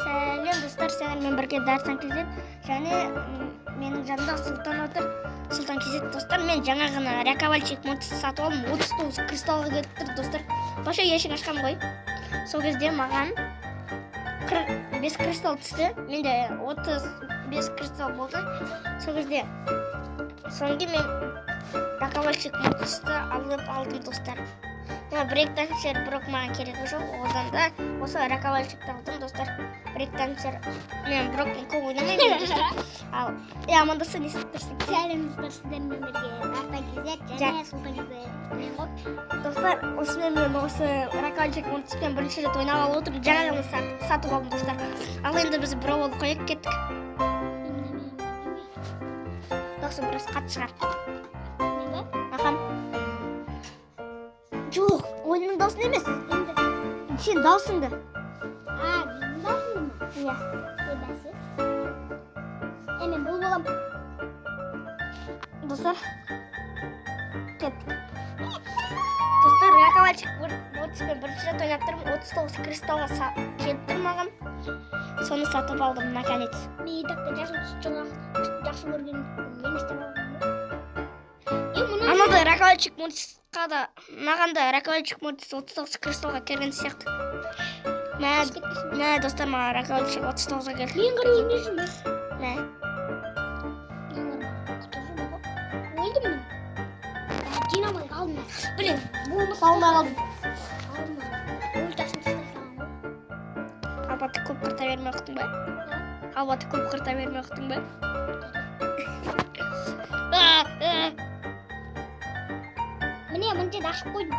Сәлем достар, сіздермен бірге Дарсан Кезет және менің жанымда Сұлтан отыр. Сұлтан Кезет достар, мен жаңа ғана рәкавальчик модты сатып алдым. 39 кристалға кетіп тұр достар. Баша есік ашқан ғой. Сол кезде маған 45 кристалл түсті. Менде 35 кристалл болды. Сол кезде соңғы мен рәкавальчик модты алдым достар. Бір-екі танчер бірақ маған керегі жоқ. Одан да осы рәкавальчикті алдым достар. Бір-екі танчер мен бірақтың көп ойнамаймын достар. Ал амандаса не істеп тұрсың? Сәлем достар, сіздермен бірге Дарсан Кезет және Сұлтан Кезет. Достар, осымен мен осы рәкавальчик модтыспен бірінші рет ойнап алып отырмын. Жаңа ғана сатып алдым достар. Ал енді біз бір болып қойып кеттік. Дауысым біраз қатты шығар. Ахам. Жоқ, ойынның даусын емес. Сен даусыңды. Менің даусымды ма? Иә. Бәсе. Мен бұл болам. Достар, кеттік. Достар, рәкавальчик модтыспен бірінші рет ойнап тұрмын. 39 кристалға келіп тұр маған. Соны сатып алдым, наконец. Мен тақта жақсы көрген еместен алдым. Анада рәкавальчик модтысқа да, маған да рәкавальчик модтысы 39 кристалға келген сияқты. Мә, достар, маған рәкавальчик 39-ға келді. Мен қарайын дейсің бе? Мә. Өлдім мен. Жинамай қалдым. Блин, салмай қалдым. Өлтасын тастасам. Албаты көп қырта бермей ұқтың ба? Албаты көп қырта бермей ұқтың ба? Міне мынтен ашып қойдым.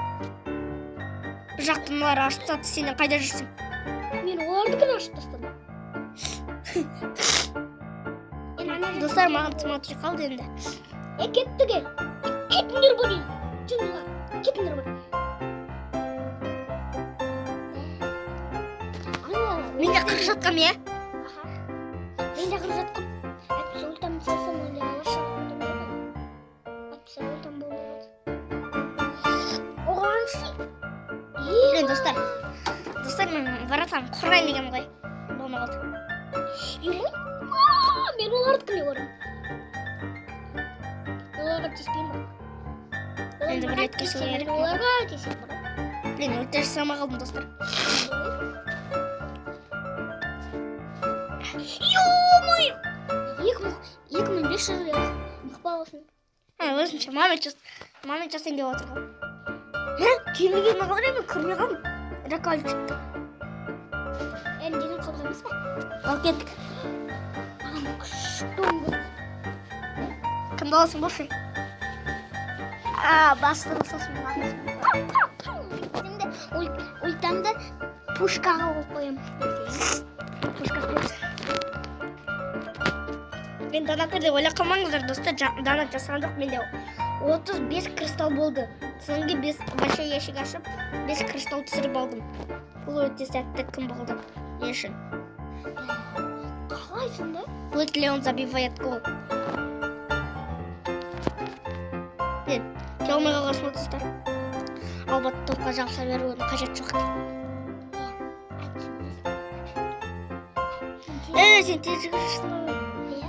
Бір жақты мыналар ашып тастады, сенен қайда жүрсің? Мен олардікін ашып тастадым. Достар, маған тыматри қалды енді. Кеттіге. Кетіңдер бұл ел. Жынға. Кетіңдер бұл. Мен де қырып жатқам, е? Мен де қырып жатқам. Әйтпесе өлтам салсам, онда алаша қойдым. Әйтпесе өлтам болмайды. Оған ши. Блин, достар, мен баратам, құрайын деген ғой. Болмай қалды. Емай? Мен олардікіне көрдім. Оларға теспейм бақ. Енді бір рет кесу керек. Оларға тесем бақ. Блин, өте жасамай қалдым, достар. Ё-мой! 2500 лет. Мақпал болсын. Өзімше, момент жасайын деп отыр ғой. Келмеген маған мен көрмей қалдым. Рәкавальчикті. Денің қалған емес па? Ал кеттік. Күшті оңғы. Кімді аласың болсын? Бастырып сосын маған. Ультамды пушкаға қойып қоям. Пушка қойып. Мен данакы деп ойлап қалмаңыздар, достар, дана жасаған жоқ. Менде 35 кристалл болды. Соңғы большой ящик ашып, 5 кристалл түсіріп алдым. Бұл өте сәтті кім болды? Не үшін? Қалайсың да? Будет ли он забивает гол? Келмей қалғасын достар. Албатты топқа жақса беруінің қажет жоқ. Сен тез жүгіршісің ғой.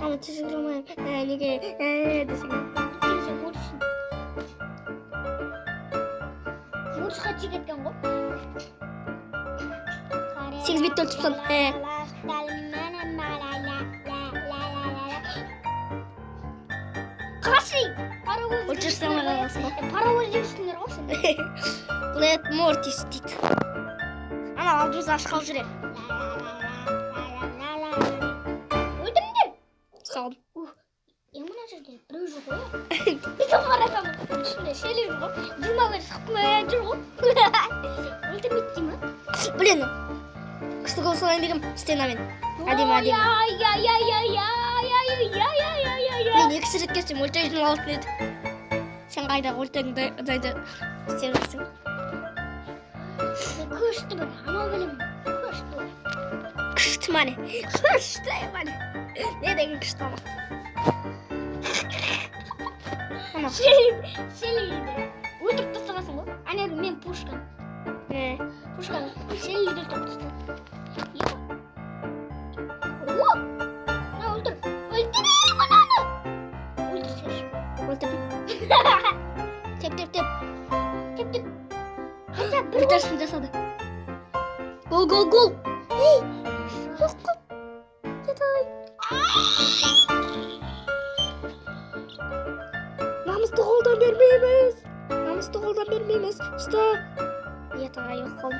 Ама тез жүгіре алмайым. Неге? Десең. Сен көршісің. Мұрысқа тек еткен ғой. 8 битті өлтіпсің. Қашый! Өлтірсің алмай қалғасын ғой. Паровоз жүрсіңдер ғой сен. Блэд Мортис дейді. Ана алдымыз ашқал жүре. Өлтіріңдер! Сауым. Мына жерде біреу жүр ғой. Біздің қарасам ішінде шелі жүр ғой. 21 шықпы жүр ғой. Өлтірмейді дей ма? Блин, күшті гол салайын дегем стенамен. Әдемі. Мен екісі рет кестім, өлтірдің алып еді. Сен қайда өлтіріңді ұдайды істеп жүрсің. Күшті бір, амал білем. Күшті мане. Күшті мане. Не деген күшті ама. Шелейді. Өлтіріп тастағансың ғой. Әне мен пушкан. Пушкан. Шелейді өлтіріп тастағансың. Гол. Ей, жоқ қыл. Етай. Намысты қолдан бермейміз. Ұста. Етай, жоқ қол.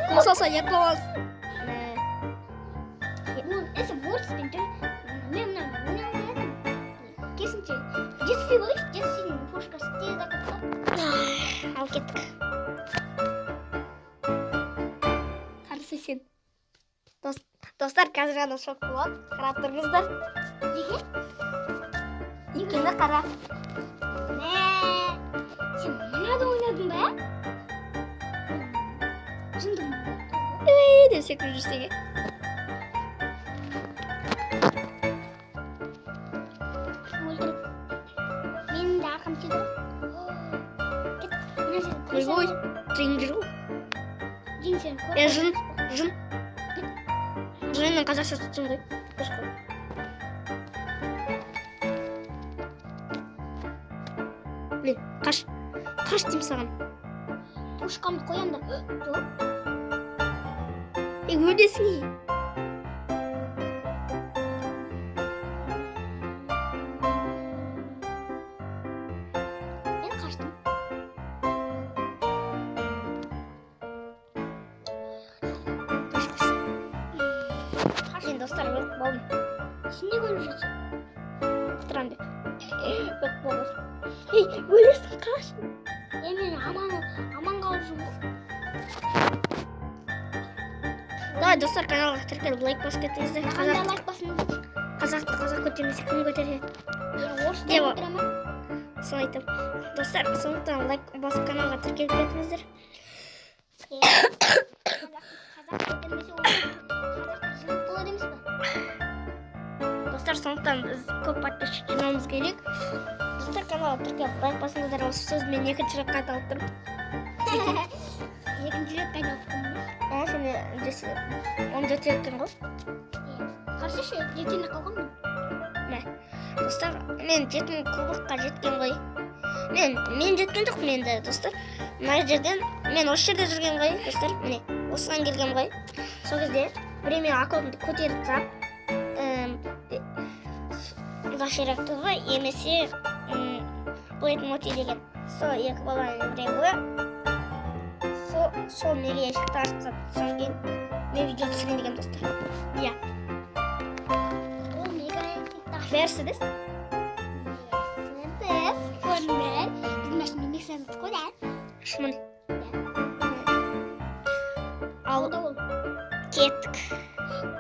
Қол салса ет боламыз. Ese борспен мен мына ойнамайтын. Керісінше, Джесси болайшы, Джессидің пушкасы тез ақытқа. Ал кеттік. Қарсы сен. Достар, қазір ғана шок болады. Қарап тұрыңыздар. Неге? Екені қара. Сен мынада ойнадың ба? Жындың ба? Деп секіріп жүрсеге. Өлтіріп. Менің де арқам тиді. Кет. Мына жерде Ой, жиын жүр ғой. Жин сен көр. Жын. Жиынның қазақша тұтсын ғой. Блин, қаш деймін саған. Пушкамды қоям да. Жоқ. Өлесің ей. Мен қаштым. Мен достар, болдым. Сен не көріп жүрсің? Тұрам деп. Болдым. Ей, өлесің, қаш. Мен аман қалып жүрмін. Давай, достар, каналға тіркеліп лайк басып кетіңіздер. Қандай лайк басын? Қазақ көтермесе кім көтереді? Орысты Деп- көтеремін. Соны айтам. Достар, сондықтан лайк басып каналға тіркеліп кетіңіздер. Қазақ көтермесе қазақтар жынып болады емес па? Достар, сондықтан біз көп подписчик жинауымыз керек. Достар, каналға тіркеліп лайк басыңыздар. Осы сөзбен екінші рет қайталап тұрмын. Екінші рет қайнап тұрмын. Сені он жетектің ғой. Қарсы ше, жетені қалған мен. Достар, мен жетім кубокқа жеткен ғой. Мен жеткен жоқ менде, достар. Мына жерден, мен осы жерде жүрген ғой, достар. Міне, осыған келген ғой. Сол кезде біреумен аккаунтымды көтеріп тұрап, Ваширакты ғой, емесе Блейд Моти деген. Сол екі баланың біреуі. Сол неге шықты ашып соң кейін мен видео түсірген деген достар. Иә. Ол неге айтты? Берсідіз? Біз көрмей. Біз машина мексамыз қойдан. Шымын. Ал да ол. Кеттік.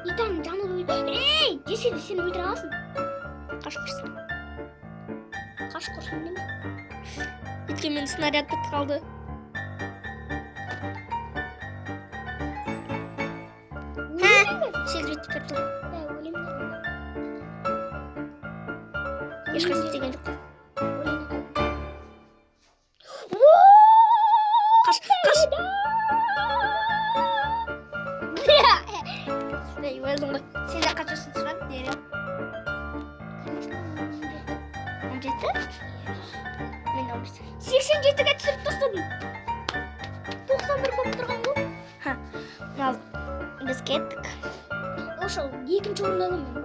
Итаның жаны өлді. Ей, деседі сен өлтіре аласың. Қаш құрсын. Қаш құрсын деме. Өйткені мен снаряд бітіп қалды. Селдір бітіп кетті. Ешқайсы істеген жоқ. Қаш. Ей, өлдің ғой. Сен де қашасың сұрады, дереу. 17? Мен 15. 87-ге түсіріп тастадым. 91 болып тұрған бұл. Ал, біз кеттік. Ошол екінші орындадым мен.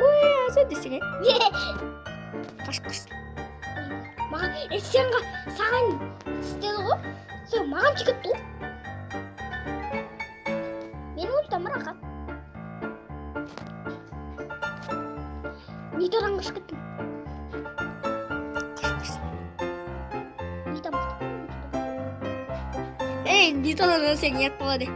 Ой, аза десең, қаш құрсын. Маған, саған істеді ғой. Сол маған тигіп тұр. Мен өлтім рақат. Нитадан қыш кеттім. Қаш құрсын. Нитам қыштым. Ей, нитадан өлсең ет болады.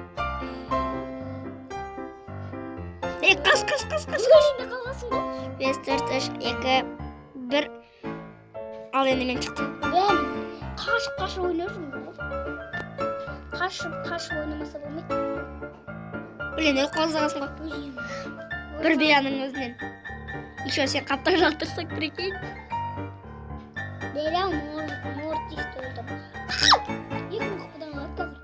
Ей, қаш. Өзіңде қалғансың ғой. 5, 4, 3, 2, 1. Ал енді мен шықтым. Мен қашып ойнап жүрмін ғой. Қашып ойнамаса болмайды. Блин, өліп қалсағансың ғой. Бір биянның өзінен. Еще сен қаптап жатырсың, прикинь. Берем мортисті өлтім. Екі мұқпыдан алып қазір.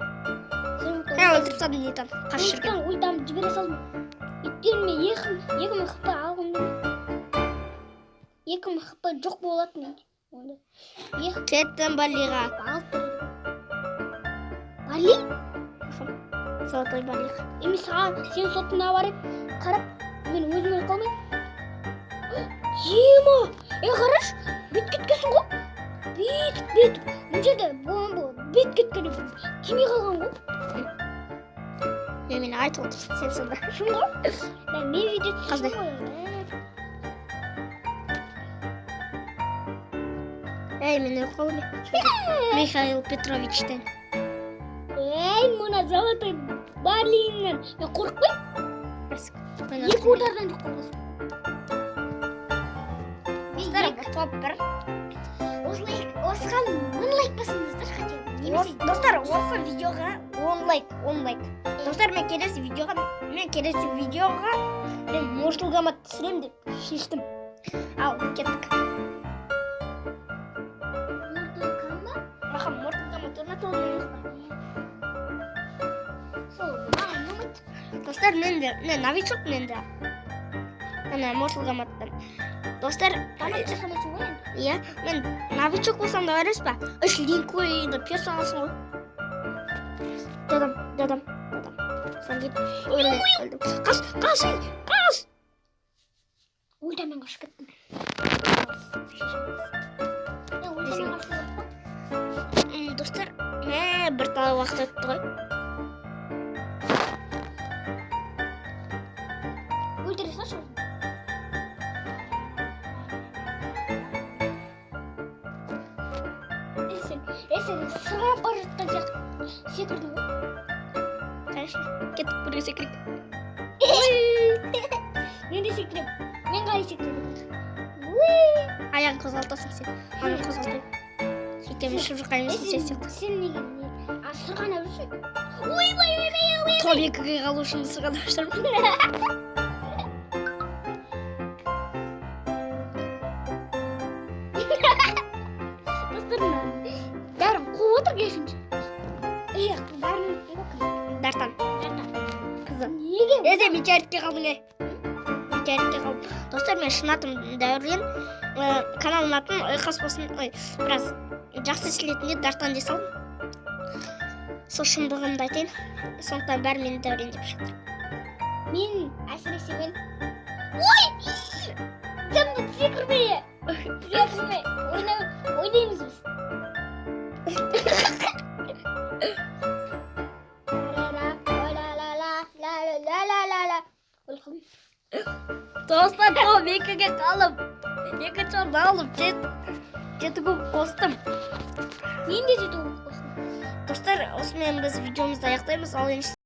Өлтіріп салдым нетам. Қаш жүрген. Ультамды жібере салдым. Иттеріме екі мың хп алғым деме. 2000 хп жоқ болатын. Кеттім балиға. Алып тұрды. Бали? Золотой балик. Эми саған сен сотына барып қарап, мен өзіме қалмай. Ема, қараш, бет кеткенсің ғой. Бет. Бұл жерде бет кеткен кеме қалған ғой. Мен айтып отырсың, сен сонда. Шын ғой? Мен видео Қаздай. түсірдім ғой. Мені қолым. Михаил Петровичтен. Мына золотой барлигінен мен қорықпаймын. Екі ордардан жоқ қорқасың. Топ бір. Осыған 1000 лайк басыңыздар хотя. Достар, осы видеоға 10 лайк. Достар, мен келесі видеоға мен Mortal Kombat түсірем деп шештім. Ал, кеттік. Маған Mortal Kombat орнатып отырмыз. Достар, мен новичок менде. Ана Mortal Kombat'tan. Достар, иә, мен новичок болсам да барасыз ба? 3 линквейді пьеса аласың ғой. Дадам. Сон кет, өлдім. Қаш! Өлтәмен қашып кеттім. Достар, бір талы уақыт өтті ғой. Өлтіре салшы. Сен сырап бара жатқан сияқты секірдің ғой. Конечно, кеттік бірге секірейік. Мен де секірем. Мен қалай секірем? Аяғын қозғалтасың сен. Аяғын қозғалтайын. Сөйтемін шығып жақайымыз сен сияқты. Сен неге? Сырғана жүрсің? Топ 2-ге қалу үшін сырғана жүрмін. Бәрін қуып отыр кешінші. Дартан. Қызым. Неге? Мен мечаритке қалдың. Достар, мен шын атым Дәурен. Каналым атын ойқас болсын. Біраз жақсы сөйлейтінде Дартан дей салдым. Сол шындығымды айтайын. Сондықтан бәрі мені Дәурен деп шықты. Мен әсіресе мен. Жамды секірмей. Ойнаймыз біз. Достар, топ 2-ге қалып, 2-ші орын алып, 7 көп қостым. Мен де 7 көп қостым. Достар, осымен біз видеомызды аяқтаймыз. Ал енді